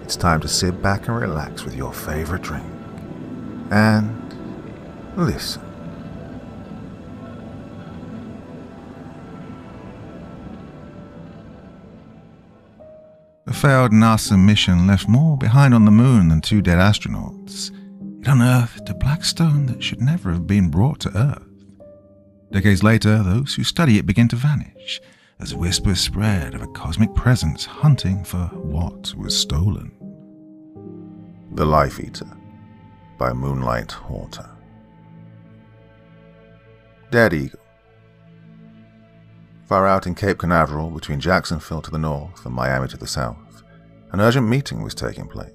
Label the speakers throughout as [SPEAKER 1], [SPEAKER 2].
[SPEAKER 1] it's time to sit back and relax with your favorite drink. And listen.
[SPEAKER 2] The failed NASA mission left more behind on the moon than 2 dead astronauts. It unearthed a black stone that should never have been brought to Earth. Decades later, those who study it begin to vanish, as whispers spread of a cosmic presence hunting for what was stolen.
[SPEAKER 1] The Life Eater by Moonlight Horta. Dead Eagle. Far out in Cape Canaveral, between Jacksonville to the north and Miami to the south, an urgent meeting was taking place.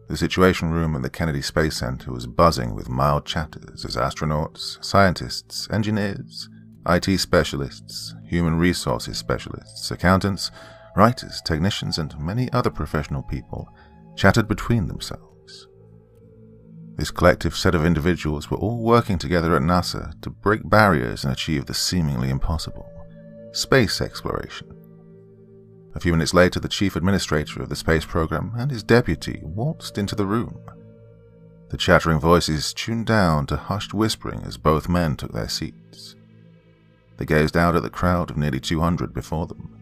[SPEAKER 1] The Situation Room at the Kennedy Space Center was buzzing with mild chatters as astronauts, scientists, engineers, IT specialists, human resources specialists, accountants, writers, technicians, and many other professional people chattered between themselves. This collective set of individuals were all working together at NASA to break barriers and achieve the seemingly impossible: space exploration. A few minutes later, the chief administrator of the space program and his deputy waltzed into the room. The chattering voices tuned down to hushed whispering as both men took their seats. They gazed out at the crowd of nearly 200 before them.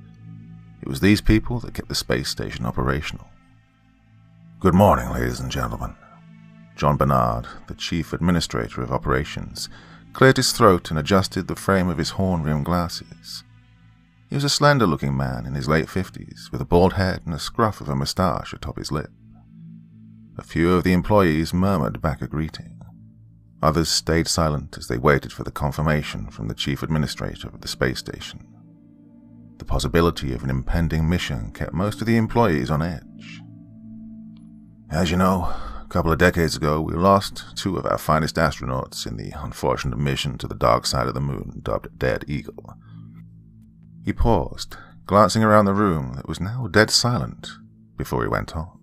[SPEAKER 1] It was these people that kept the space station operational. "Good morning, ladies and gentlemen." John Bernard, the chief administrator of operations, cleared his throat and adjusted the frame of his horn-rimmed glasses. He was a slender-looking man in his late 50s, with a bald head and a scruff of a moustache atop his lip. A few of the employees murmured back a greeting. Others stayed silent as they waited for the confirmation from the chief administrator of the space station. The possibility of an impending mission kept most of the employees on edge. "As you know, a couple of decades ago, we lost 2 of our finest astronauts in the unfortunate mission to the dark side of the moon, dubbed Dead Eagle." He paused, glancing around the room that was now dead silent, before he went on.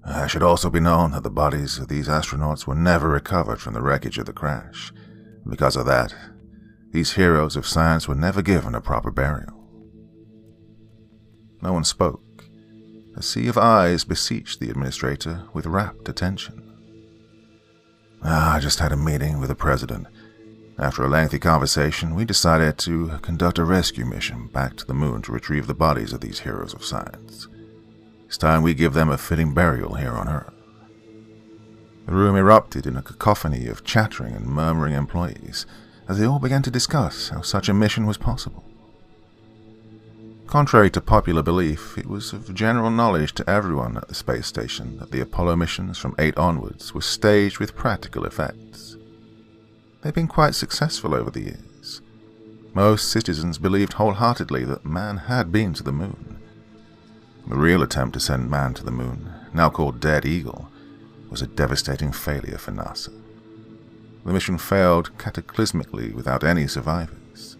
[SPEAKER 1] "It should also be known that the bodies of these astronauts were never recovered from the wreckage of the crash. Because of that, these heroes of science were never given a proper burial." No one spoke. A sea of eyes beseeched the administrator with rapt attention. "I just had a meeting with the president. After a lengthy conversation, we decided to conduct a rescue mission back to the moon to retrieve the bodies of these heroes of science. It's time we give them a fitting burial here on Earth." The room erupted in a cacophony of chattering and murmuring employees as they all began to discuss how such a mission was possible. Contrary to popular belief, it was of general knowledge to everyone at the space station that the Apollo missions from 8 onwards were staged with practical effects. They'd been quite successful over the years. Most citizens believed wholeheartedly that man had been to the moon. The real attempt to send man to the moon, now called Dead Eagle, was a devastating failure for NASA. The mission failed cataclysmically without any survivors.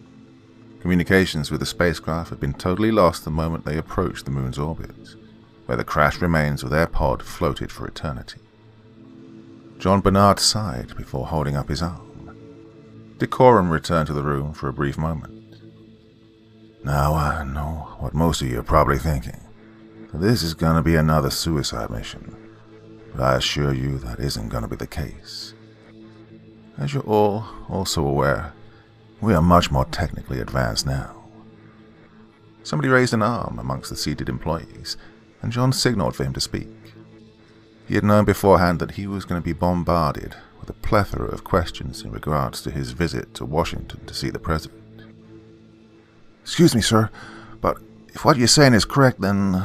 [SPEAKER 1] Communications with the spacecraft had been totally lost the moment they approached the moon's orbit, where the crashed remains of their pod floated for eternity. John Bernard sighed before holding up his arm. Decorum returned to the room for a brief moment. "Now I know what most of you are probably thinking. This is going to be another suicide mission. But I assure you that isn't going to be the case. As you're all also aware, we are much more technically advanced now." Somebody raised an arm amongst the seated employees, and John signaled for him to speak. He had known beforehand that he was going to be bombarded with a plethora of questions in regards to his visit to Washington to see the president. "Excuse me, sir, but if what you're saying is correct, then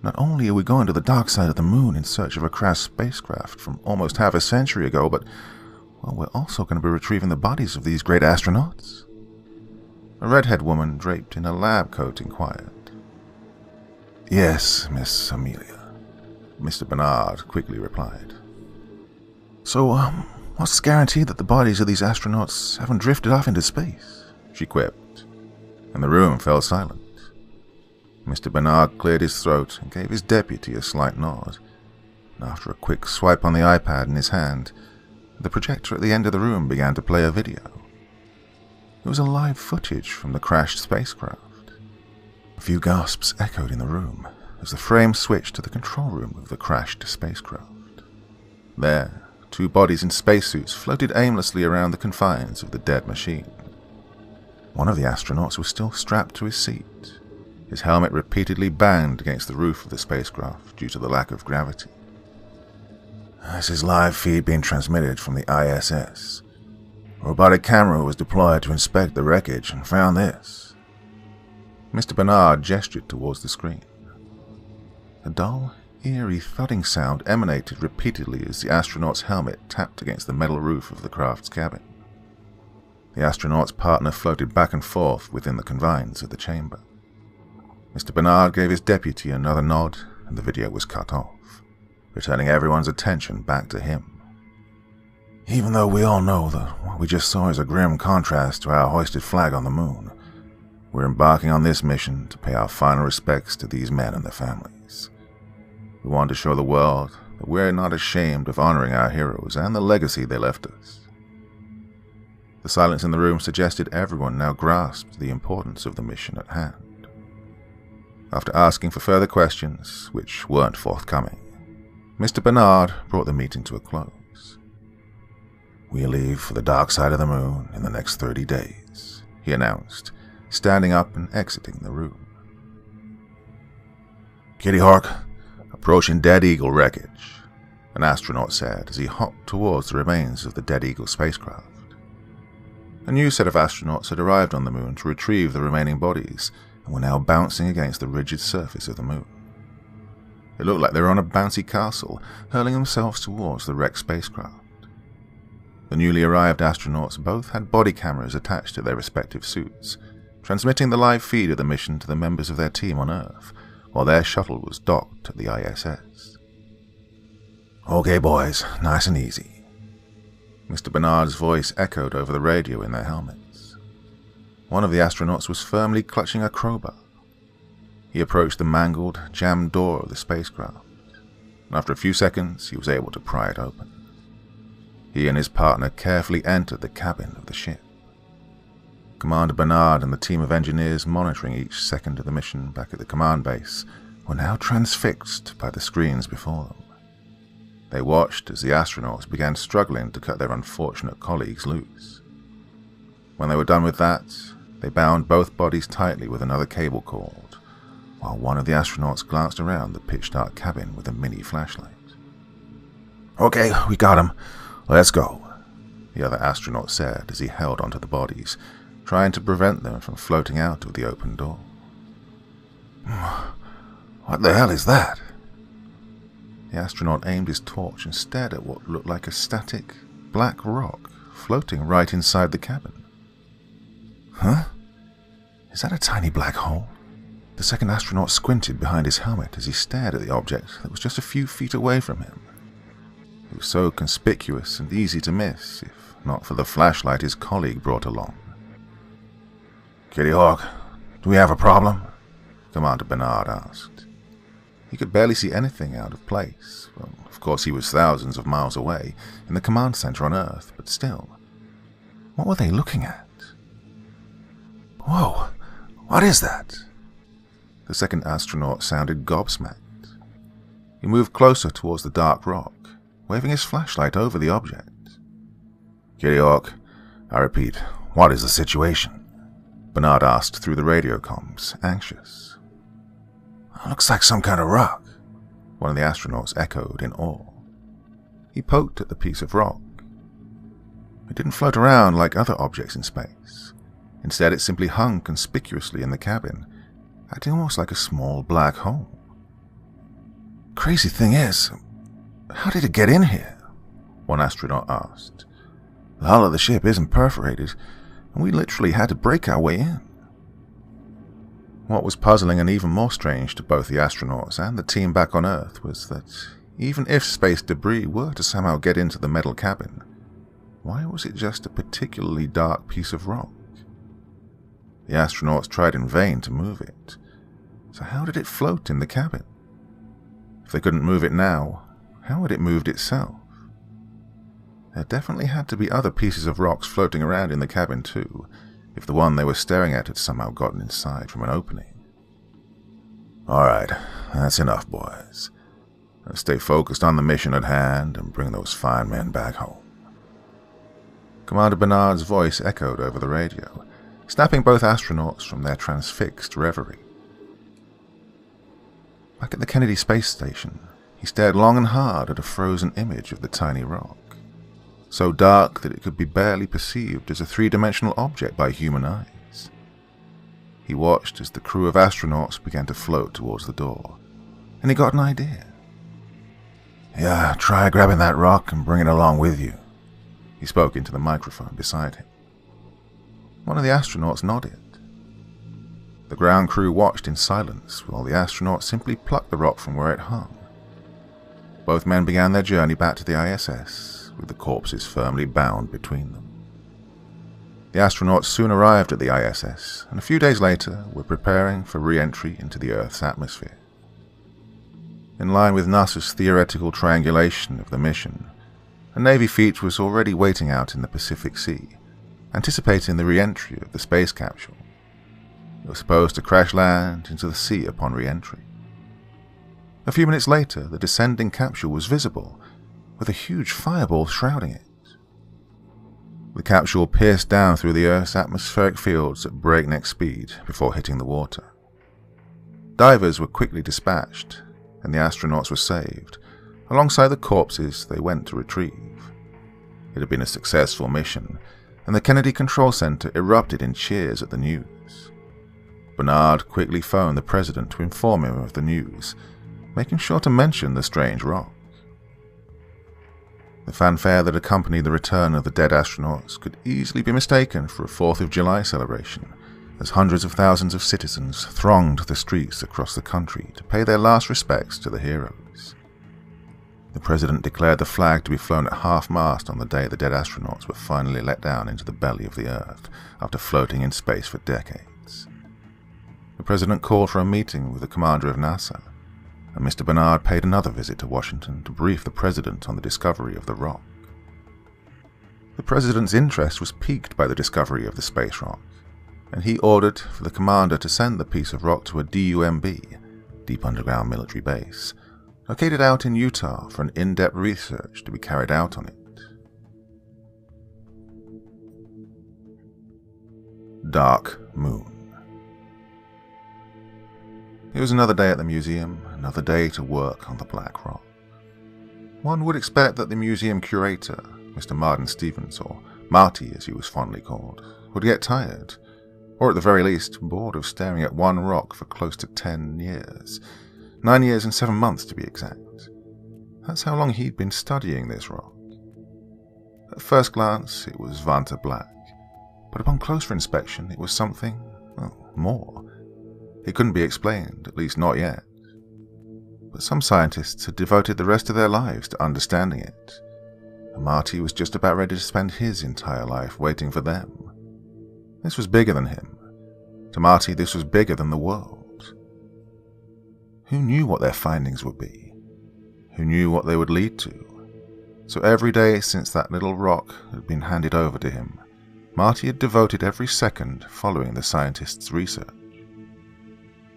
[SPEAKER 1] not only are we going to the dark side of the moon in search of a crashed spacecraft from almost half a century ago, but we're also going to be retrieving the bodies of these great astronauts?" A redhead woman draped in a lab coat inquired. "Yes, Miss Amelia," Mr. Bernard quickly replied. "So, what's the guarantee that the bodies of these astronauts haven't drifted off into space?" she quipped, and the room fell silent. Mr. Bernard cleared his throat and gave his deputy a slight nod. After a quick swipe on the iPad in his hand, the projector at the end of the room began to play a video. It was a live footage from the crashed spacecraft. A few gasps echoed in the room, as the frame switched to the control room of the crashed spacecraft. There, 2 bodies in spacesuits floated aimlessly around the confines of the dead machine. One of the astronauts was still strapped to his seat, his helmet repeatedly banged against the roof of the spacecraft due to the lack of gravity. "This is live feed being transmitted from the ISS. A robotic camera was deployed to inspect the wreckage and found this." Mr. Bernard gestured towards the screen. A dull, eerie thudding sound emanated repeatedly as the astronaut's helmet tapped against the metal roof of the craft's cabin. The astronaut's partner floated back and forth within the confines of the chamber. Mr. Bernard gave his deputy another nod, and the video was cut off, returning everyone's attention back to him. "Even though we all know that what we just saw is a grim contrast to our hoisted flag on the moon, we're embarking on this mission to pay our final respects to these men and their families. We want to show the world that we're not ashamed of honoring our heroes and the legacy they left us." The silence in the room suggested everyone now grasped the importance of the mission at hand. After asking for further questions, which weren't forthcoming, Mr. Bernard brought the meeting to a close. "We leave for the dark side of the moon in the next 30 days, he announced, standing up and exiting the room. "Kitty Hawk, approaching Dead Eagle wreckage," an astronaut said as he hopped towards the remains of the Dead Eagle spacecraft. A new set of astronauts had arrived on the moon to retrieve the remaining bodies and were now bouncing against the rigid surface of the moon. It looked like they were on a bouncy castle, hurling themselves towards the wrecked spacecraft. The newly arrived astronauts both had body cameras attached to their respective suits, transmitting the live feed of the mission to the members of their team on Earth, while their shuttle was docked at the ISS. "Okay, boys, nice and easy." Mr. Bernard's voice echoed over the radio in their helmets. One of the astronauts was firmly clutching a crowbar. He approached the mangled, jammed door of the spacecraft, and after a few seconds he was able to pry it open. He and his partner carefully entered the cabin of the ship. Commander Bernard and the team of engineers monitoring each second of the mission back at the command base were now transfixed by the screens before them. They watched as the astronauts began struggling to cut their unfortunate colleagues loose. When they were done with that, they bound both bodies tightly with another cable cord, while one of the astronauts glanced around the pitch-dark cabin with a mini flashlight. "Okay, we got him. Let's go," the other astronaut said as he held onto the bodies, trying to prevent them from floating out of the open door. "What the hell is that?" The astronaut aimed his torch and stared at what looked like a static, black rock floating right inside the cabin. "Huh? Is that a tiny black hole?" The second astronaut squinted behind his helmet as he stared at the object that was just a few feet away from him. It was so conspicuous and easy to miss, if not for the flashlight his colleague brought along. "Kitty Hawk, do we have a problem?" Commander Bernard asked. He could barely see anything out of place. Well, of course he was thousands of miles away, in the command center on Earth, but still. What were they looking at? "Whoa, what is that?" The second astronaut sounded gobsmacked. He moved closer towards the dark rock, waving his flashlight over the object. "Kitty Hawk, I repeat, what is the situation?" Bernard asked through the radio comms, anxious. "Looks like some kind of rock," one of the astronauts echoed in awe. He poked at the piece of rock. It didn't float around like other objects in space. Instead, it simply hung conspicuously in the cabin, acting almost like a small black hole. "Crazy thing is, how did it get in here?" one astronaut asked. "The hull of the ship isn't perforated, and we literally had to break our way in." What was puzzling and even more strange to both the astronauts and the team back on Earth was that even if space debris were to somehow get into the metal cabin, why was it just a particularly dark piece of rock? The astronauts tried in vain to move it. So how did it float in the cabin? If they couldn't move it now, how had it moved itself? There definitely had to be other pieces of rocks floating around in the cabin too, if the one they were staring at had somehow gotten inside from an opening. "Alright, That's enough, boys. Let's stay focused on the mission at hand and bring those fine men back home." Commander Bernard's voice echoed over the radio, snapping both astronauts from their transfixed reverie. Back at the Kennedy space station, he stared long and hard at a frozen image of the tiny rock, so dark that it could be barely perceived as a three-dimensional object by human eyes. He watched as the crew of astronauts began to float towards the door, and he got an idea. "Yeah, try grabbing that rock and bring it along with you," he spoke into the microphone beside him. One of the astronauts nodded. The ground crew watched in silence while the astronauts simply plucked the rock from where it hung. Both men began their journey back to the ISS, with the corpses firmly bound between them. The astronauts soon arrived at the ISS, and a few days later were preparing for re-entry into the Earth's atmosphere. In line with NASA's theoretical triangulation of the mission, a Navy fleet was already waiting out in the Pacific Sea, anticipating the re-entry of the space capsule. It was supposed to crash land into the sea upon re-entry. A few minutes later, the descending capsule was visible, with a huge fireball shrouding it. The capsule pierced down through the Earth's atmospheric fields at breakneck speed before hitting the water. Divers were quickly dispatched, and the astronauts were saved, alongside the corpses they went to retrieve. It had been a successful mission, and the Kennedy Control Center erupted in cheers at the news. Bernard quickly phoned the president to inform him of the news, making sure to mention the strange rock. The fanfare that accompanied the return of the dead astronauts could easily be mistaken for a 4th of July celebration, as hundreds of thousands of citizens thronged the streets across the country to pay their last respects to the heroes. The president declared the flag to be flown at half-mast on the day the dead astronauts were finally let down into the belly of the Earth after floating in space for decades. The president called for a meeting with the commander of NASA, and Mr. Bernard paid another visit to Washington to brief the president on the discovery of the rock. The president's interest was piqued by the discovery of the space rock, and he ordered for the commander to send the piece of rock to a DUMB, Deep Underground Military Base, located out in Utah for an in-depth research to be carried out on it. Dark Moon. It was another day at the museum, another day to work on the Black Rock. One would expect that the museum curator, Mr. Martin Stevens, or Marty as he was fondly called, would get tired, or at the very least bored of staring at one rock for close to 10 years. 9 years and 7 months to be exact. That's how long he'd been studying this rock. At first glance, it was Vanta Black, but upon closer inspection, it was something, well, more. It couldn't be explained, at least not yet. But some scientists had devoted the rest of their lives to understanding it, and Marty was just about ready to spend his entire life waiting for them. This was bigger than him. To Marty, this was bigger than the world. Who knew what their findings would be? Who knew what they would lead to? So every day since that little rock had been handed over to him, Marty had devoted every second following the scientists' research.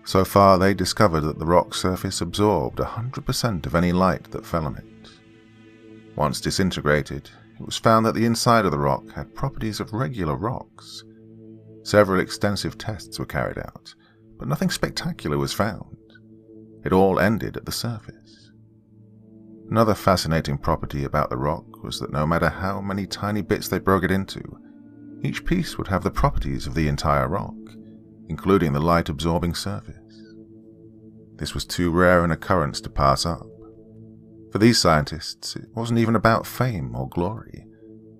[SPEAKER 1] So far, they discovered that the rock's surface absorbed 100% of any light that fell on it. Once disintegrated, it was found that the inside of the rock had properties of regular rocks. Several extensive tests were carried out, but nothing spectacular was found. It all ended at the surface. Another fascinating property about the rock was that no matter how many tiny bits they broke it into, each piece would have the properties of the entire rock, including the light-absorbing surface. This was too rare an occurrence to pass up. For these scientists, it wasn't even about fame or glory.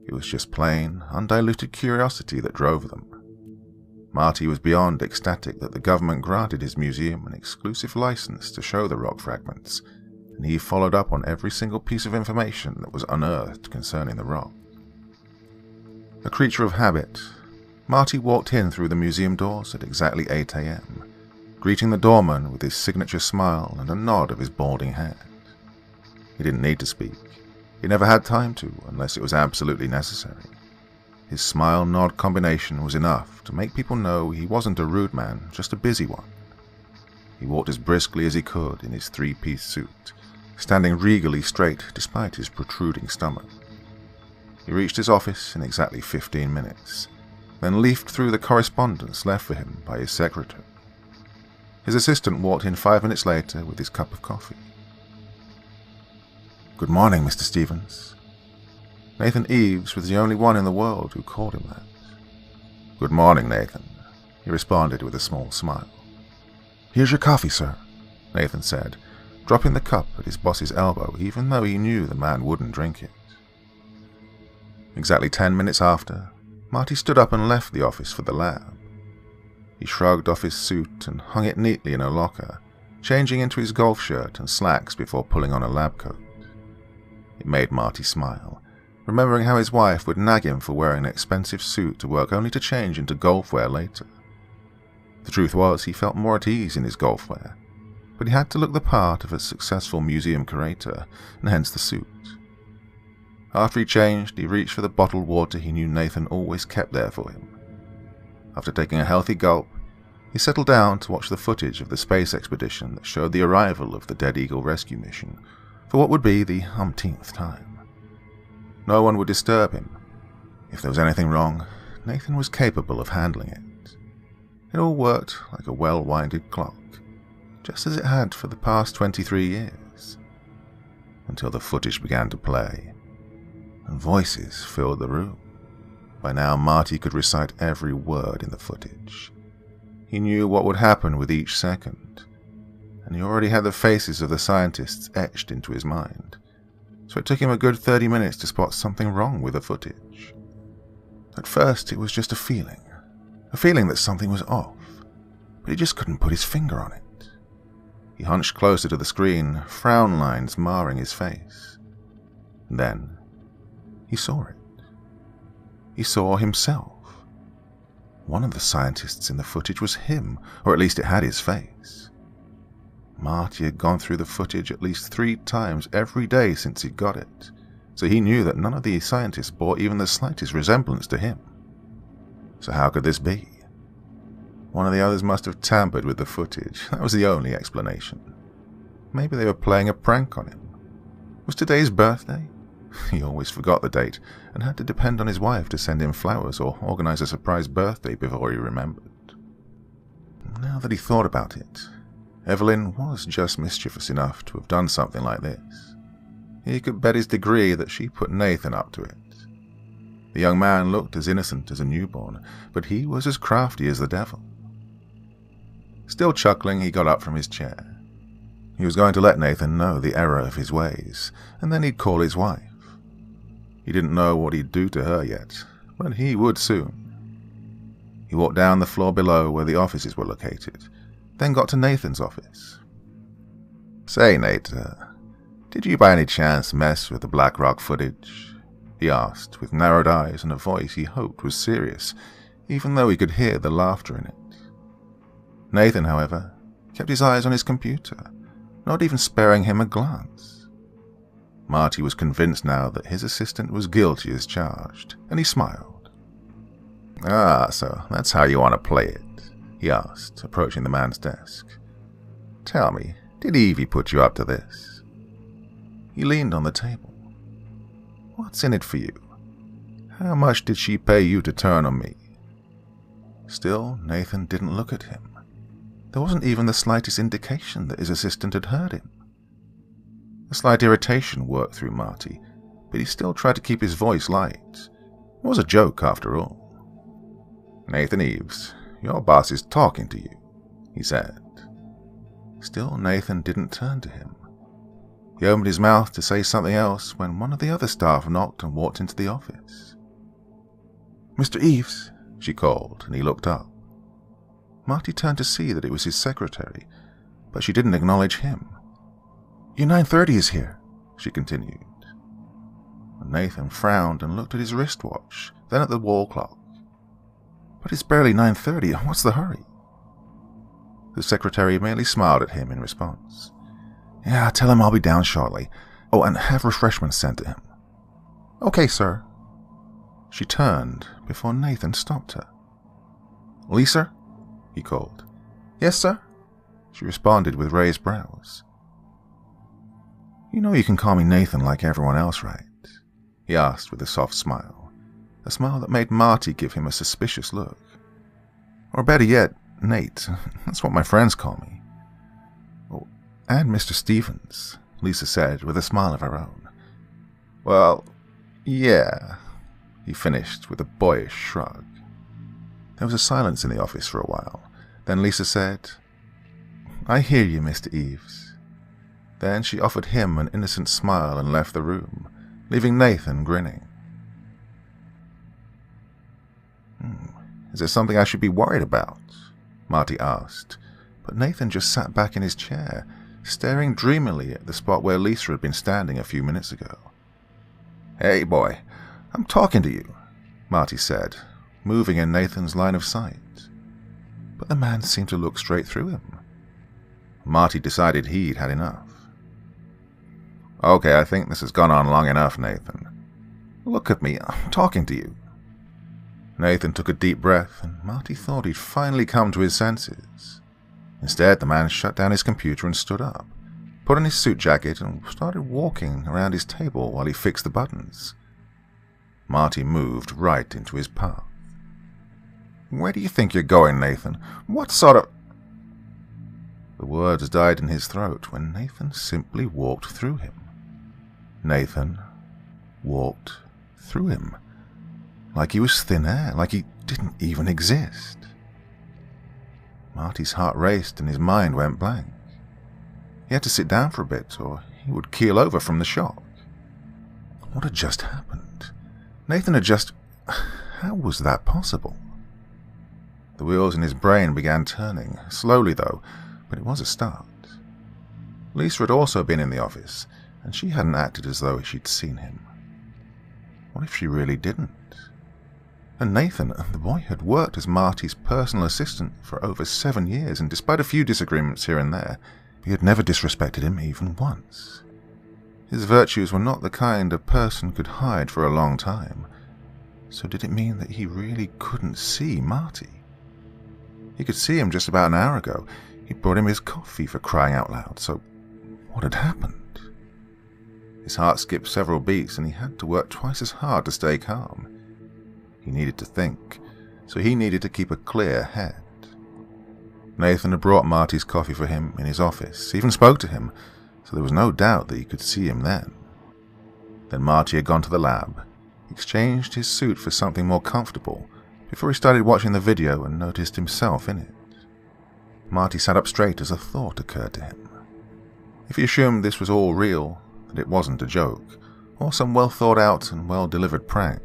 [SPEAKER 1] It was just plain, undiluted curiosity that drove them. Marty was beyond ecstatic that the government granted his museum an exclusive license to show the rock fragments, and he followed up on every single piece of information that was unearthed concerning the rock. A creature of habit, Marty walked in through the museum doors at exactly 8 a.m., greeting the doorman with his signature smile and a nod of his balding head. He didn't need to speak. He never had time to, unless it was absolutely necessary. His smile-nod combination was enough to make people know he wasn't a rude man, just a busy one. He walked as briskly as he could in his three-piece suit, standing regally straight despite his protruding stomach. He reached his office in exactly 15 minutes, then leafed through the correspondence left for him by his secretary. His assistant walked in 5 minutes later with his cup of coffee. "Good morning, Mr. Stevens." Nathan Eves was the only one in the world who called him that. "Good morning, Nathan," he responded with a small smile. "Here's your coffee, sir," Nathan said, dropping the cup at his boss's elbow even though he knew the man wouldn't drink it. Exactly 10 minutes after, Marty stood up and left the office for the lab. He shrugged off his suit and hung it neatly in a locker, changing into his golf shirt and slacks before pulling on a lab coat. It made Marty smile, remembering how his wife would nag him for wearing an expensive suit to work only to change into golf wear later. The truth was, he felt more at ease in his golf wear, but he had to look the part of a successful museum curator, and hence the suit. After he changed, he reached for the bottled water he knew Nathan always kept there for him. After taking a healthy gulp, he settled down to watch the footage of the space expedition that showed the arrival of the Dead Eagle rescue mission, for what would be the umpteenth time. No one would disturb him. If there was anything wrong, Nathan was capable of handling it. It all worked like a well-winded clock, just as it had for the past 23 years, until the footage began to play, and voices filled the room. By now, Marty could recite every word in the footage. He knew what would happen with each second, and he already had the faces of the scientists etched into his mind, so it took him a good 30 minutes to spot something wrong with the footage. At first, it was just a feeling that something was off, but he just couldn't put his finger on it. He hunched closer to the screen, frown lines marring his face. And then, he saw it. He saw himself. One of the scientists in the footage was him, or at least it had his face. Marty had gone through the footage at least 3 times every day since he got it, so he knew that none of the scientists bore even the slightest resemblance to him. So how could this be? One of the others must have tampered with the footage. That was the only explanation. Maybe they were playing a prank on him. Was today his birthday? He always forgot the date and had to depend on his wife to send him flowers or organize a surprise birthday before he remembered. Now that he thought about it, Evelyn was just mischievous enough to have done something like this. He could bet his degree that she put Nathan up to it. The young man looked as innocent as a newborn, but he was as crafty as the devil. Still chuckling, he got up from his chair. He was going to let Nathan know the error of his ways, and then he'd call his wife. He didn't know what he'd do to her yet, but he would soon. He walked down the floor below where the offices were located, then got to Nathan's office. "Say, Nate, did you by any chance mess with the Black Rock footage?" he asked, with narrowed eyes and a voice he hoped was serious, even though he could hear the laughter in it. Nathan, however, kept his eyes on his computer, not even sparing him a glance. Marty was convinced now that his assistant was guilty as charged, and he smiled. "Ah, so that's how you want to play it?" he asked, approaching the man's desk. "Tell me, did Evie put you up to this?" He leaned on the table. "What's in it for you? How much did she pay you to turn on me?" Still, Nathan didn't look at him. There wasn't even the slightest indication that his assistant had heard him. A slight irritation worked through Marty, but he still tried to keep his voice light. It was a joke, after all. "Nathan Eves, your boss is talking to you," he said. Still, Nathan didn't turn to him. He opened his mouth to say something else when one of the other staff knocked and walked into the office. "Mr. Eves," she called, and he looked up. Marty turned to see that it was his secretary, but she didn't acknowledge him. "Your 9:30 is here," she continued. Nathan frowned and looked at his wristwatch, then at the wall clock. "But it's barely 9:30. What's the hurry?" The secretary merely smiled at him in response. "Yeah, tell him I'll be down shortly. Oh, and have refreshments sent to him." "Okay, sir." She turned before Nathan stopped her. "Lisa?" he called. "Yes, sir?" She responded with raised brows. "You know you can call me Nathan like everyone else, right?" he asked with a soft smile, a smile that made Marty give him a suspicious look. "Or better yet, Nate. That's what my friends call me." "Oh, and Mr. Stevens," Lisa said with a smile of her own. "Well, yeah," he finished with a boyish shrug. There was a silence in the office for a while. Then Lisa said, "I hear you, Mr. Eves." Then she offered him an innocent smile and left the room, leaving Nathan grinning. "Is there something I should be worried about?" Marty asked, but Nathan just sat back in his chair, staring dreamily at the spot where Lisa had been standing a few minutes ago. "Hey, boy, I'm talking to you," Marty said, moving in Nathan's line of sight. But the man seemed to look straight through him. Marty decided he'd had enough. "Okay, I think this has gone on long enough, Nathan. Look at me, I'm talking to you." Nathan took a deep breath, and Marty thought he'd finally come to his senses. Instead, the man shut down his computer and stood up, put on his suit jacket, and started walking around his table while he fixed the buttons. Marty moved right into his path. "Where do you think you're going, Nathan? What sort of—" The words died in his throat when Nathan simply walked through him. Nathan walked through him. Like he was thin air, like he didn't even exist. Marty's heart raced and his mind went blank. He had to sit down for a bit, or he would keel over from the shock. What had just happened? Nathan had just... How was that possible? The wheels in his brain began turning, slowly though, but it was a start. Lisa had also been in the office, and she hadn't acted as though she'd seen him. What if she really didn't? And Nathan, the boy, had worked as Marty's personal assistant for over 7 years, and despite a few disagreements here and there, he had never disrespected him even once. His virtues were not the kind a person could hide for a long time. So did it mean that he really couldn't see Marty? He could see him just about an hour ago. He'd brought him his coffee, for crying out loud. So what had happened? His heart skipped several beats, and he had to work twice as hard to stay calm. He needed to think, so he needed to keep a clear head. Nathan had brought Marty's coffee for him in his office, even spoke to him, so there was no doubt that he could see him then. Then Marty had gone to the lab, exchanged his suit for something more comfortable, before he started watching the video and noticed himself in it. Marty sat up straight as a thought occurred to him. If he assumed this was all real, that it wasn't a joke, or some well-thought-out and well-delivered prank,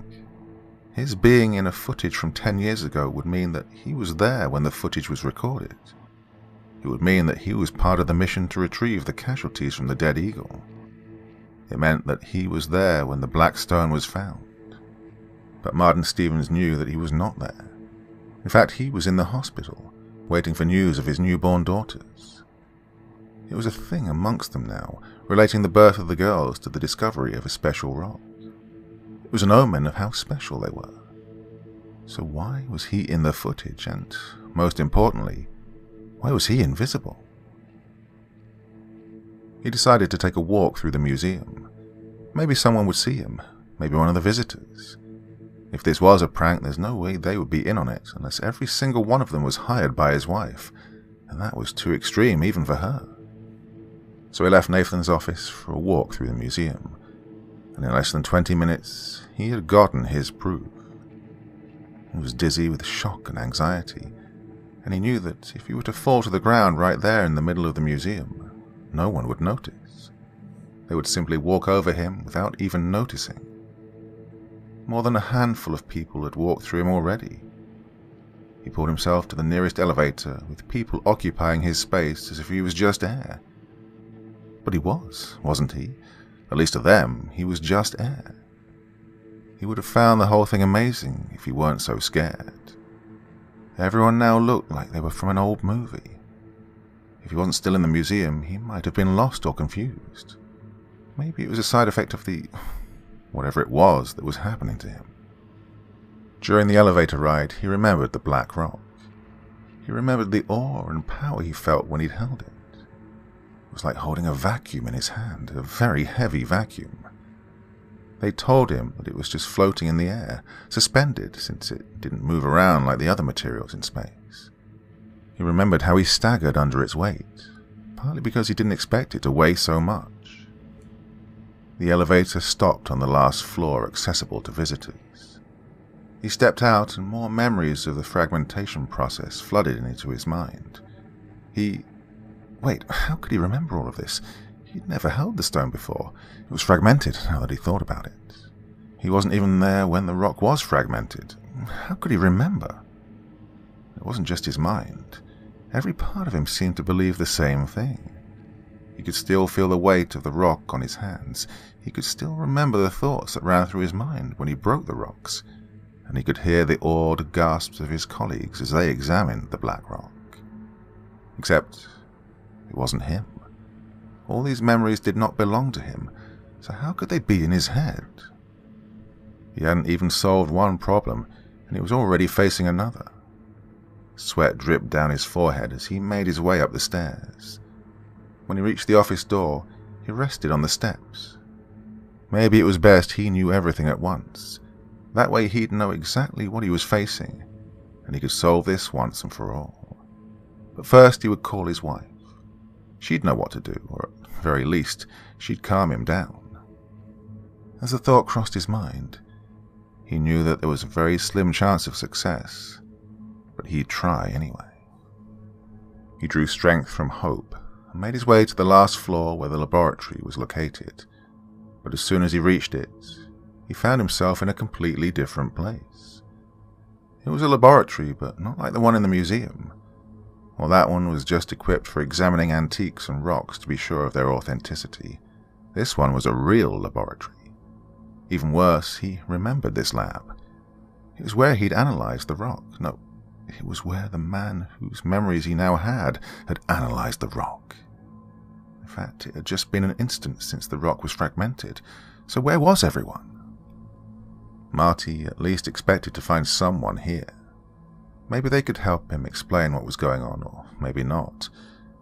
[SPEAKER 1] his being in a footage from 10 years ago would mean that he was there when the footage was recorded. It would mean that he was part of the mission to retrieve the casualties from the dead eagle. It meant that he was there when the black stone was found. But Martin Stevens knew that he was not there. In fact, he was in the hospital, waiting for news of his newborn daughters. It was a thing amongst them now, relating the birth of the girls to the discovery of a special rock. It was an omen of how special they were. So why was he in the footage, and, most importantly, why was he invisible? He decided to take a walk through the museum. Maybe someone would see him, maybe one of the visitors. If this was a prank, there's no way they would be in on it, unless every single one of them was hired by his wife, and that was too extreme even for her. So he left Nathan's office for a walk through the museum, and in less than 20 minutes, he had gotten his proof. He was dizzy with shock and anxiety, and he knew that if he were to fall to the ground right there in the middle of the museum, no one would notice. They would simply walk over him without even noticing. More than a handful of people had walked through him already. He pulled himself to the nearest elevator, with people occupying his space as if he was just air. But he was, wasn't he? At least to them, he was just air. He would have found the whole thing amazing if he weren't so scared. Everyone now looked like they were from an old movie. If he wasn't still in the museum, he might have been lost or confused. Maybe it was a side effect of the... whatever it was that was happening to him. During the elevator ride, he remembered the black rock. He remembered the awe and power he felt when he'd held it. It was like holding a vacuum in his hand, a very heavy vacuum. They told him that it was just floating in the air, suspended, since it didn't move around like the other materials in space. He remembered how he staggered under its weight, partly because he didn't expect it to weigh so much. The elevator stopped on the last floor accessible to visitors. He stepped out, and more memories of the fragmentation process flooded into his mind. Wait, how could he remember all of this? He'd never held the stone before. It was fragmented, now that he thought about it. He wasn't even there when the rock was fragmented. How could he remember? It wasn't just his mind. Every part of him seemed to believe the same thing. He could still feel the weight of the rock on his hands. He could still remember the thoughts that ran through his mind when he broke the rocks. And he could hear the awed gasps of his colleagues as they examined the black rock. Except it wasn't him. All these memories did not belong to him, so how could they be in his head? He hadn't even solved one problem, and he was already facing another. Sweat dripped down his forehead as he made his way up the stairs. When he reached the office door, he rested on the steps. Maybe it was best he knew everything at once. That way he'd know exactly what he was facing, and he could solve this once and for all. But first he would call his wife. She'd know what to do, or at the very least, she'd calm him down. As the thought crossed his mind, he knew that there was a very slim chance of success, but he'd try anyway. He drew strength from hope and made his way to the last floor where the laboratory was located, but as soon as he reached it, he found himself in a completely different place. It was a laboratory, but not like the one in the museum. While that one was just equipped for examining antiques and rocks to be sure of their authenticity, this one was a real laboratory. Even worse, he remembered this lab. It was where he'd analyzed the rock. No, it was where the man whose memories he now had analyzed the rock. In fact, it had just been an instant since the rock was fragmented, so where was everyone? Marty at least expected to find someone here. Maybe they could help him explain what was going on, or maybe not,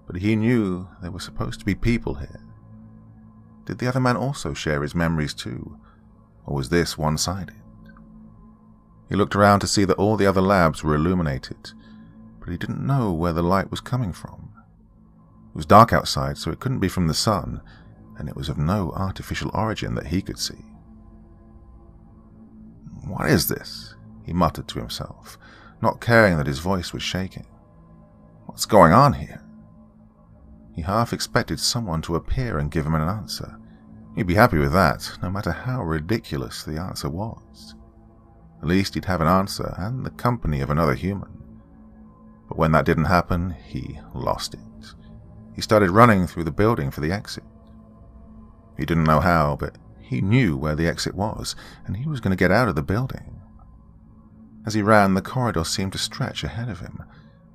[SPEAKER 1] but he knew there were supposed to be people here. Did the other man also share his memories too, or was this one-sided? He looked around to see that all the other labs were illuminated, but he didn't know where the light was coming from. It was dark outside, so it couldn't be from the sun, and it was of no artificial origin that he could see. "What is this?" he muttered to himself, not caring that his voice was shaking. "What's going on here?" He half expected someone to appear and give him an answer. He'd be happy with that, no matter how ridiculous the answer was. At least he'd have an answer and the company of another human. But when that didn't happen, he lost it. He started running through the building for the exit. He didn't know how, but he knew where the exit was, and he was going to get out of the building. As he ran, the corridor seemed to stretch ahead of him,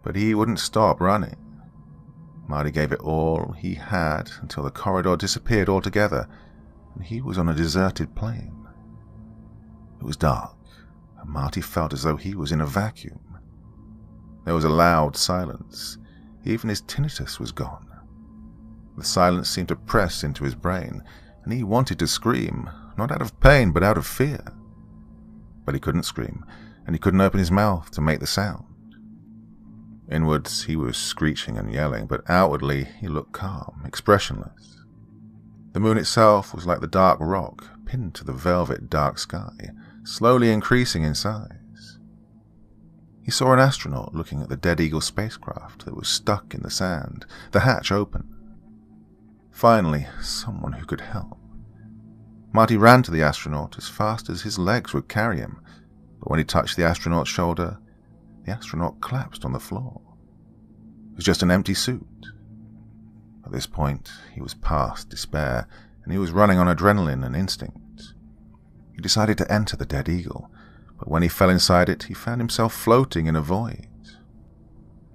[SPEAKER 1] but he wouldn't stop running. Marty gave it all he had until the corridor disappeared altogether, and he was on a deserted plain. It was dark, and Marty felt as though he was in a vacuum. There was a loud silence. Even his tinnitus was gone. The silence seemed to press into his brain, and he wanted to scream, not out of pain, but out of fear. But he couldn't scream, and he couldn't open his mouth to make the sound. Inwards, he was screeching and yelling, but outwardly, he looked calm, expressionless. The moon itself was like the dark rock pinned to the velvet dark sky, slowly increasing in size. He saw an astronaut looking at the Dead Eagle spacecraft that was stuck in the sand, the hatch open. Finally, someone who could help. Marty ran to the astronaut as fast as his legs would carry him, but when he touched the astronaut's shoulder, the astronaut collapsed on the floor. It was just an empty suit. At this point, he was past despair, and he was running on adrenaline and instinct. He decided to enter the Dead Eagle, but when he fell inside it, he found himself floating in a void.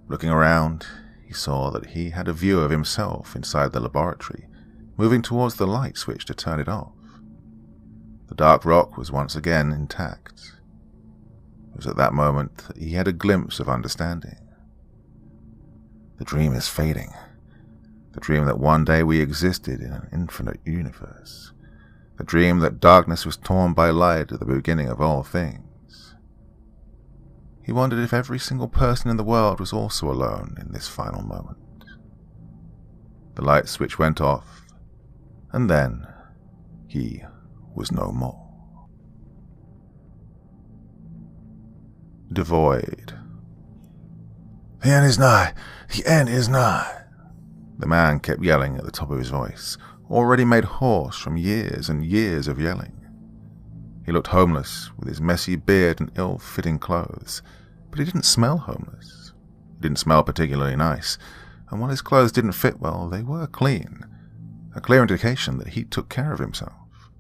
[SPEAKER 1] Looking around, he saw that he had a view of himself inside the laboratory, moving towards the light switch to turn it off. The dark rock was once again intact. It was at that moment that he had a glimpse of understanding. The dream is fading. The dream that one day we existed in an infinite universe. The dream that darkness was torn by light at the beginning of all things. He wondered if every single person in the world was also alone in this final moment. The light switch went off, and then he was no more. Devoid. The end is nigh! The end is nigh! The man kept yelling at the top of his voice, already made hoarse from years and years of yelling. He looked homeless, with his messy beard and ill-fitting clothes, but he didn't smell homeless. He didn't smell particularly nice, and while his clothes didn't fit well, they were clean, a clear indication that he took care of himself.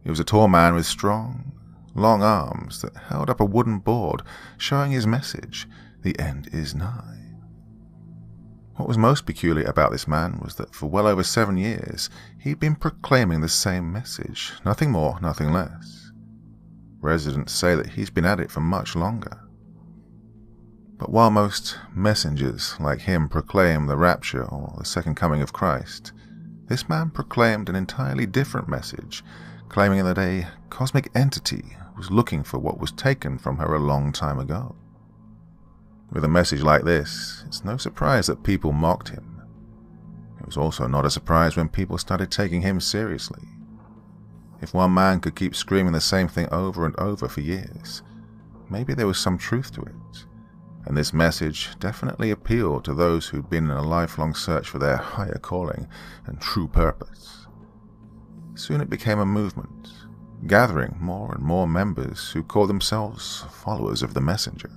[SPEAKER 1] He was a tall man with strong, long arms that held up a wooden board showing his message, "The end is nigh." What was most peculiar about this man was that for well over 7 years he'd been proclaiming the same message, nothing more, nothing less. Residents say that he's been at it for much longer. But while most messengers like him proclaim the rapture or the second coming of Christ, this man proclaimed an entirely different message, claiming that a cosmic entity was looking for what was taken from her a long time ago. With a message like this, it's no surprise that people mocked him. It was also not a surprise when people started taking him seriously. If one man could keep screaming the same thing over and over for years, maybe there was some truth to it, and this message definitely appealed to those who'd been in a lifelong search for their higher calling and true purpose. Soon it became a movement, gathering more and more members who called themselves followers of the messenger.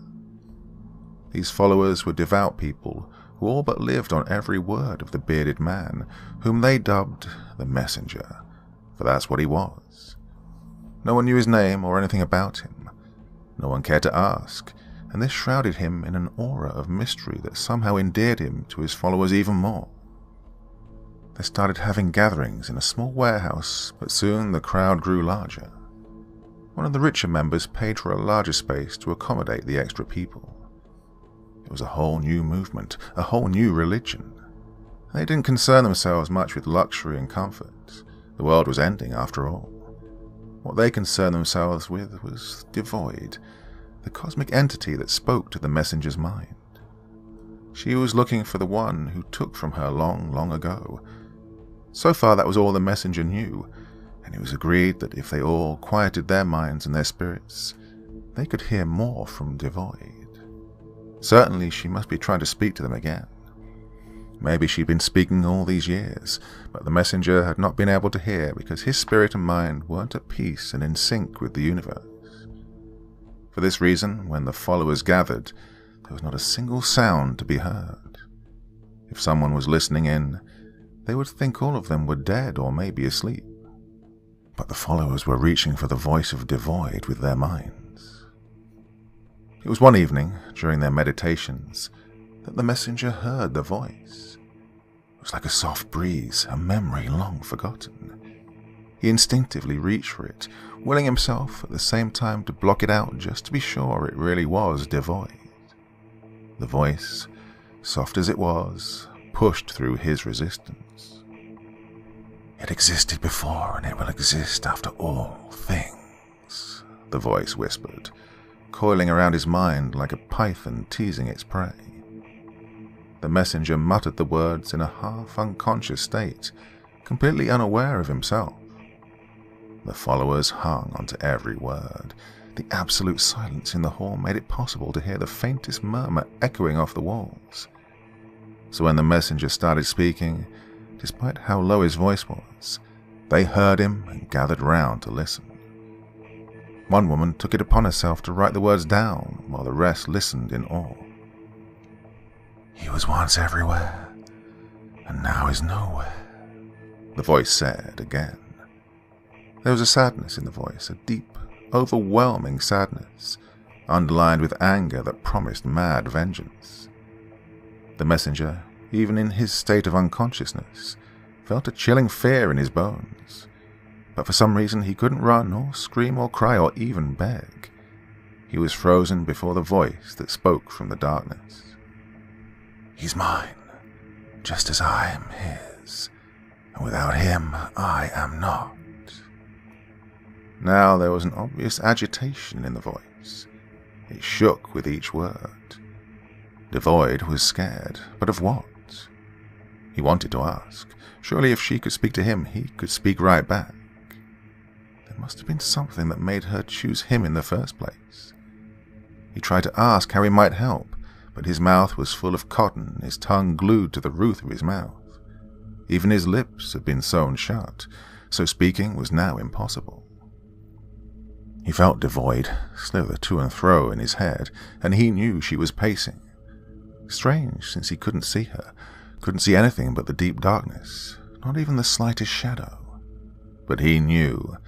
[SPEAKER 1] These followers were devout people who all but lived on every word of the bearded man, whom they dubbed the messenger, for that's what he was. No one knew his name or anything about him. No one cared to ask, and this shrouded him in an aura of mystery that somehow endeared him to his followers even more. They started having gatherings in a small warehouse, but soon the crowd grew larger. One of the richer members paid for a larger space to accommodate the extra people. It was a whole new movement, a whole new religion. They didn't concern themselves much with luxury and comfort. The world was ending, after all. What they concerned themselves with was Devoid, the cosmic entity that spoke to the messenger's mind. She was looking for the one who took from her long, long ago. So far that was all the messenger knew, and it was agreed that if they all quieted their minds and their spirits, they could hear more from Devoid. Certainly she must be trying to speak to them again. Maybe she'd been speaking all these years, but the messenger had not been able to hear because his spirit and mind weren't at peace and in sync with the universe. For this reason, when the followers gathered, there was not a single sound to be heard. If someone was listening in, they would think all of them were dead or maybe asleep. But the followers were reaching for the voice of Devoid with their minds. It was one evening, during their meditations, that the messenger heard the voice. It was like a soft breeze, a memory long forgotten. He instinctively reached for it, willing himself at the same time to block it out just to be sure it really was Devoid. The voice, soft as it was, pushed through his resistance. "It existed before and it will exist after all things," the voice whispered, coiling around his mind like a python teasing its prey. The messenger muttered the words in a half-unconscious state, completely unaware of himself. The followers hung onto every word. The absolute silence in the hall made it possible to hear the faintest murmur echoing off the walls. So when the messenger started speaking, despite how low his voice was, they heard him and gathered round to listen. One woman took it upon herself to write the words down, while the rest listened in awe. "He was once everywhere, and now is nowhere," the voice said again. There was a sadness in the voice, a deep, overwhelming sadness, underlined with anger that promised mad vengeance. The messenger, even in his state of unconsciousness, felt a chilling fear in his bones. But for some reason he couldn't run or scream or cry or even beg. He was frozen before the voice that spoke from the darkness. He's mine, just as I am his, and without him I am not. Now there was an obvious agitation in the voice. It shook with each word. Devoid was scared, but of what? He wanted to ask. Surely if she could speak to him, he could speak right back. There must have been something that made her choose him in the first place. He tried to ask how he might help, but his mouth was full of cotton, his tongue glued to the roof of his mouth. Even his lips had been sewn shut, so speaking was now impossible. He felt Devoid slither to and fro in his head, and he knew she was pacing. Strange, since he couldn't see her, couldn't see anything but the deep darkness, not even the slightest shadow. But he knew.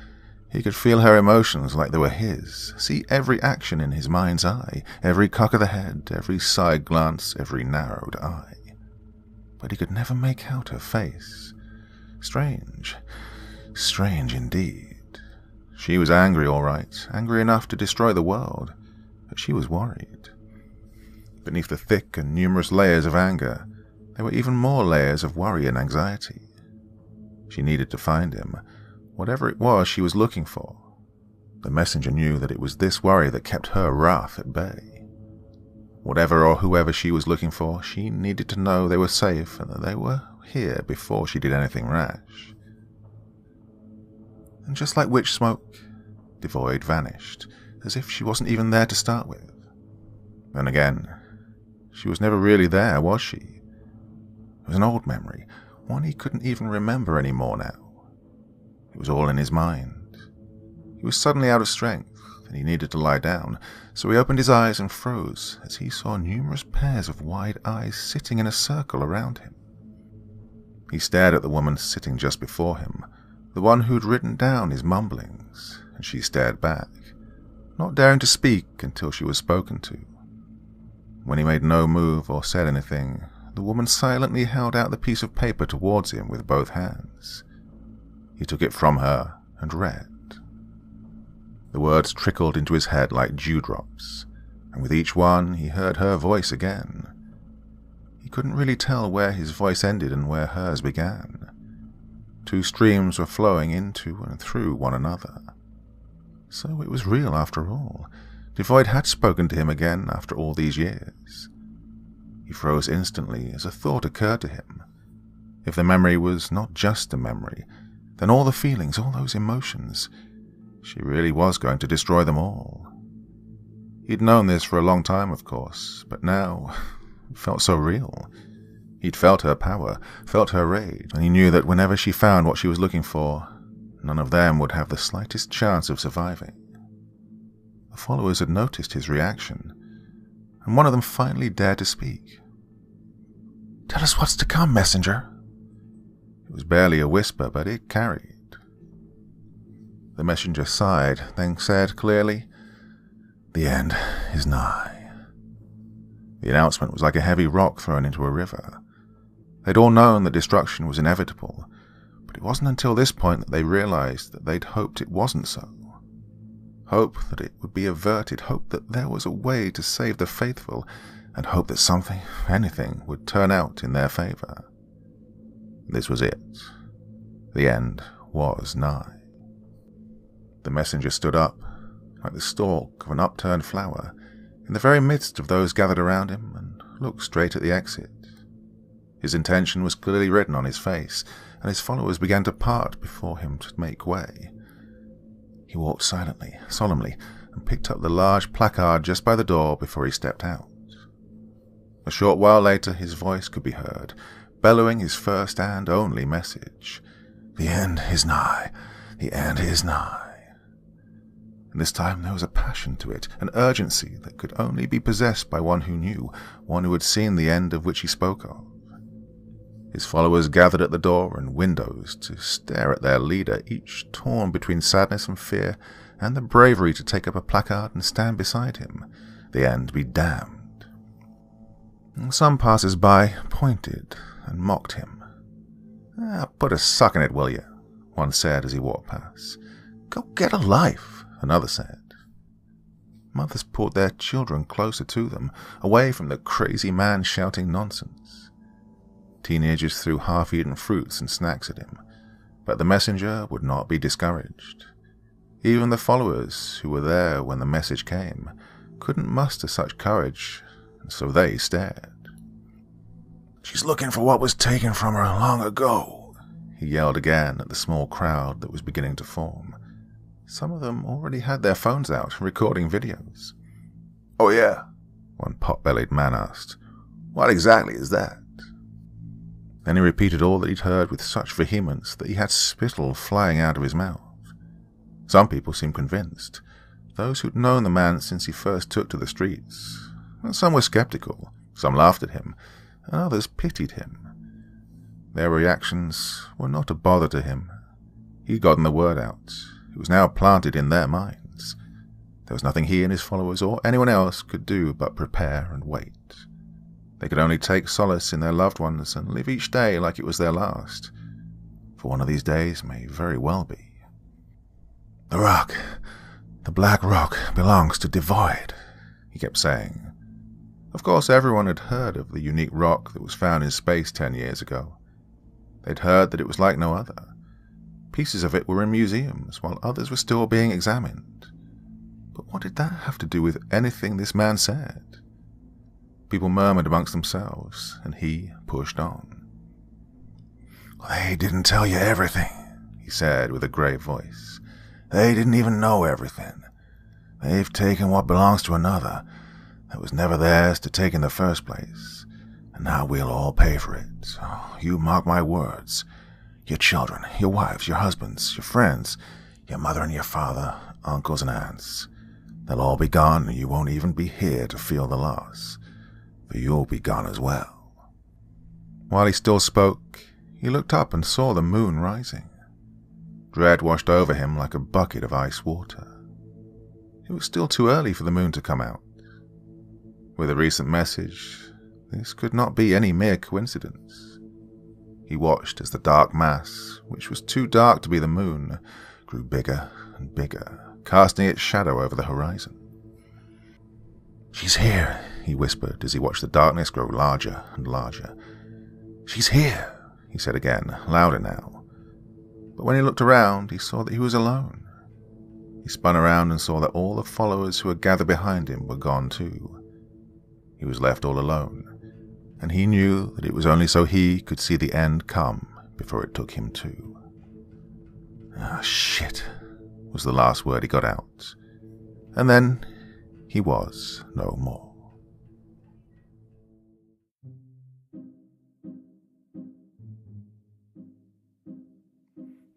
[SPEAKER 1] He could feel her emotions like they were his, see every action in his mind's eye, every cock of the head, every side glance, every narrowed eye. But he could never make out her face. Strange, strange indeed. She was angry, all right, angry enough to destroy the world, but she was worried. Beneath the thick and numerous layers of anger, there were even more layers of worry and anxiety. She needed to find him, whatever it was she was looking for. The messenger knew that it was this worry that kept her wrath at bay. Whatever or whoever she was looking for, she needed to know they were safe and that they were here before she did anything rash. And just like witch smoke, Devoid vanished, as if she wasn't even there to start with. Then again, she was never really there, was she? It was an old memory, one he couldn't even remember anymore now. It was all in his mind. He was suddenly out of strength, and he needed to lie down, so he opened his eyes and froze as he saw numerous pairs of wide eyes sitting in a circle around him. He stared at the woman sitting just before him, the one who'd written down his mumblings, and she stared back, not daring to speak until she was spoken to. When he made no move or said anything, the woman silently held out the piece of paper towards him with both hands. He took it from her and read. The words trickled into his head like dewdrops, and with each one he heard her voice again. He couldn't really tell where his voice ended and where hers began. Two streams were flowing into and through one another. So it was real after all. Devoid had spoken to him again after all these years. He froze instantly as a thought occurred to him. If the memory was not just a memory, then all the feelings, all those emotions, she really was going to destroy them all. He'd known this for a long time, of course, but now it felt so real. He'd felt her power, felt her rage, and he knew that whenever she found what she was looking for, none of them would have the slightest chance of surviving. The followers had noticed his reaction, and one of them finally dared to speak. "Tell us what's to come, messenger." It was barely a whisper, but it carried. The messenger sighed, then said clearly, "The end is nigh." The announcement was like a heavy rock thrown into a river. They'd all known that destruction was inevitable, but it wasn't until this point that they realized that they'd hoped it wasn't so. Hope that it would be averted, hope that there was a way to save the faithful, and hope that something, anything, would turn out in their favor. This was it. The end was nigh. The messenger stood up, like the stalk of an upturned flower, in the very midst of those gathered around him, and looked straight at the exit. His intention was clearly written on his face, and his followers began to part before him to make way. He walked silently, solemnly, and picked up the large placard just by the door before he stepped out. A short while later his voice could be heard, bellowing his first and only message. "The end is nigh. The end is nigh." And this time there was a passion to it, an urgency that could only be possessed by one who knew, one who had seen the end of which he spoke of. His followers gathered at the door and windows to stare at their leader, each torn between sadness and fear, and the bravery to take up a placard and stand beside him. The end be damned. Some passers-by pointed and mocked him. "Put a suck in it, will you?" one said as he walked past. "Go get a life," another said. mothers pulled their children closer to them, away from the crazy man shouting nonsense. Teenagers threw half-eaten fruits and snacks at him, but the messenger would not be discouraged. Even the followers who were there when the message came couldn't muster such courage, and so they stared. "She's looking for what was taken from her long ago," he yelled again at the small crowd that was beginning to form. Some of them already had their phones out, recording videos. "Oh yeah?" one pot-bellied man asked. "What exactly is that?" Then he repeated all that he'd heard with such vehemence that he had spittle flying out of his mouth. Some people seemed convinced, those who'd known the man since he first took to the streets. Some were skeptical, some laughed at him, and others pitied him. Their reactions were not a bother to him. He'd gotten the word out. It was now planted in their minds. There was nothing he and his followers or anyone else could do but prepare and wait. They could only take solace in their loved ones and live each day like it was their last, for one of these days may very well be. "The rock, the black rock, belongs to Devoid," he kept saying. Of course, everyone had heard of the unique rock that was found in space 10 years ago. They'd heard that it was like no other. Pieces of it were in museums, while others were still being examined. But what did that have to do with anything this man said? People murmured amongst themselves, and he pushed on. "They didn't tell you everything," he said with a grave voice. "They didn't even know everything. They've taken what belongs to another that was never theirs to take in the first place, and now we'll all pay for it. Oh, you mark my words. Your children, your wives, your husbands, your friends, your mother and your father, uncles and aunts. They'll all be gone, and you won't even be here to feel the loss, for you'll be gone as well." While he still spoke, he looked up and saw the moon rising. Dread washed over him like a bucket of ice water. It was still too early for the moon to come out. With a recent message, this could not be any mere coincidence. He watched as the dark mass, which was too dark to be the moon, grew bigger and bigger, casting its shadow over the horizon. "She's here," he whispered as he watched the darkness grow larger and larger. "She's here," he said again, louder now. But when he looked around, he saw that he was alone. He spun around and saw that all the followers who had gathered behind him were gone too. He was left all alone, and he knew that it was only so he could see the end come before it took him too. "Ah, shit," was the last word he got out. And then he was no more.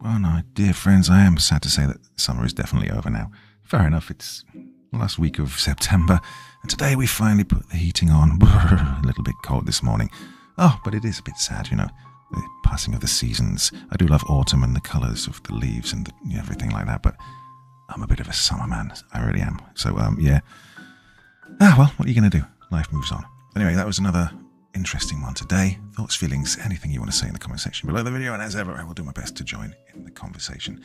[SPEAKER 2] Well, no, dear friends, I am sad to say that summer is definitely over now. Fair enough, it's the last week of September, and today we finally put the heating on. A little bit cold this morning. Oh, but it is a bit sad, you know, the passing of the seasons. I do love autumn and the colours of the leaves and everything like that, but I'm a bit of a summer man. I really am. So, yeah. Well, what are you going to do? Life moves on. Anyway, that was another interesting one today. Thoughts, feelings, anything you want to say in the comment section below the video, and as ever, I will do my best to join in the conversation.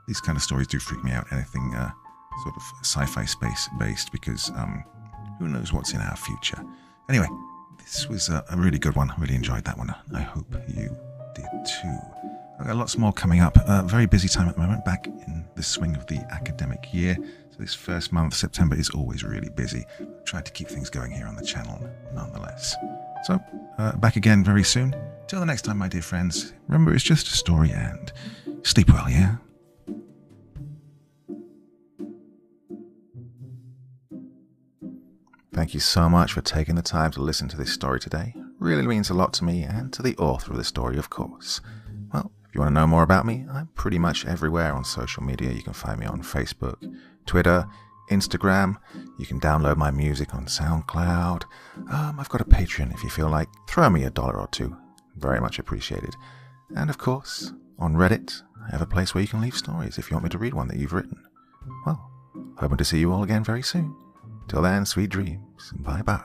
[SPEAKER 2] These kind of stories do freak me out, anything sort of sci-fi space based, because who knows what's in our future. Anyway, this was a really good one. I really enjoyed that one. I hope you did too. I've got lots more coming up. Very busy time at the moment, back in the swing of the academic year. So this first month, September, is always really busy. Tried to keep things going here on the channel nonetheless. So, back again very soon. Till the next time, my dear friends, remember it's just a story, and sleep well, yeah?
[SPEAKER 1] Thank you so much for taking the time to listen to this story today. It really means a lot to me and to the author of the story, of course. Well, if you want to know more about me, I'm pretty much everywhere on social media. You can find me on Facebook, Twitter, Instagram. You can download my music on SoundCloud. I've got a Patreon if you feel like. Throw me $1 or $2. Very much appreciated. And of course, on Reddit, I have a place where you can leave stories if you want me to read one that you've written. Well, hoping to see you all again very soon. Till then, sweet dreams, and bye-bye.